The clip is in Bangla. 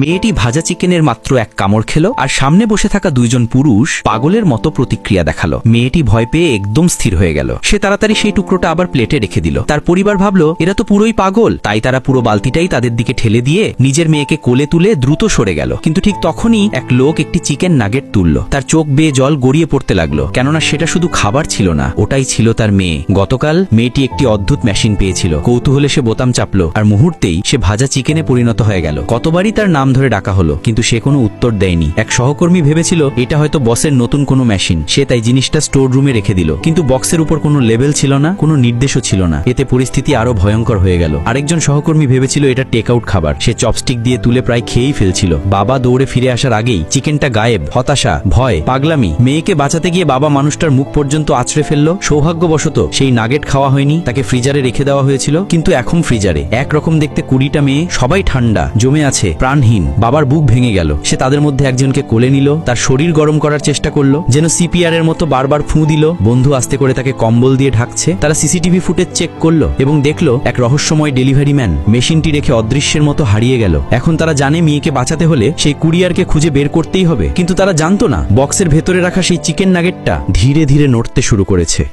মেয়েটি ভাজা চিকেনের মাত্র এক কামড় খেল আর সামনে বসে থাকা দুইজন পুরুষ পাগলের মতো প্রতিক্রিয়া দেখালো। মেয়েটি ভয় পেয়ে একদম স্থির হয়ে গেল। সে তাড়াতাড়ি সেই টুকরোটা আবার প্লেটে রেখে দিল। তার পরিবার ভাবলো এরা তো পুরোই পাগল, তাই তারা পুরো বালতিটাই তাদের দিকে ঠেলে দিয়ে নিজের মেয়েকে কোলে তুলে দ্রুত সরে গেল। কিন্তু ঠিক তখনই এক লোক একটি চিকেন নাগেট তুলল। তার চোখ বেয়ে জল গড়িয়ে পড়তে লাগলো, কেননা সেটা শুধু খাবার ছিল না, ওটাই ছিল তার মেয়ে। গতকাল মেয়েটি একটি অদ্ভুত মেশিন পেয়েছিল। কৌতূহলে সে বোতাম চাপলো আর মুহূর্তেই সে ভাজা চিকেনে পরিণত হয়ে গেল। কতবারই তার নাম ধরে ডাকা হলো, কিন্তু সে কোনো উত্তর দেয়নি। এক সহকর্মী ভেবেছিল এটা হয়তো বসের নতুন কোনো মেশিন, সে তাই জিনিসটা স্টোর রুমে রেখে দিল। কিন্তু বক্সের উপর কোনো লেবেল ছিল না, কোনো নির্দেশও ছিল না। এতে পরিস্থিতি আরো ভয়ঙ্কর হয়ে গেল। আরেকজন সহকর্মী ভেবেছিল এটা টেক আউট খাবার, সে চপস্টিক দিয়ে তুলে প্রায় খেয়েই ফেলছিল। বাবা দৌড়ে ফিরে আসার আগেই চিকেনটা গায়েব। হতাশা, ভয়, পাগলামি। মেয়েকে বাঁচাতে গিয়ে বাবা মানুষটার মুখ পর্যন্ত আছড়ে ফেললো। সৌভাগ্যবশত সেই নাগেট খাওয়া হয়নি, তাকে ফ্রিজারে রেখে দেওয়া হয়েছিল। কিন্তু এখন ফ্রিজারে একরকম দেখতে 20টা মেয়ে, সবাই ঠান্ডা জমে আছে, প্রাণহীন। বাবার বুক ভেঙে গেল। সে তাদের মধ্যে একজনকে কোলে নিল, তার শরীর গরম করার চেষ্টা করলো, যেন সিপিআর এর মতো বারবার ফুঁ দিল। বন্ধু আস্তে করে তাকে কম্বল দিয়ে ঢাকছে। তারা সিসিটিভি ফুটেজ চেক করলো এবং দেখলো এক রহস্যময় ডেলিভারি ম্যান মেশিনটি রেখে অদৃশ্যের মতো হারিয়ে গেল। এখন তারা জানে মেয়েকে বাঁচাতে হলে সেই কুরিয়ারকে খুঁজে বের করতেই হবে। কিন্তু তারা জানতো না বক্সের ভেতরে রাখা সেই চিকেন নাগেটটা ধীরে ধীরে নড়তে শুরু করেছে।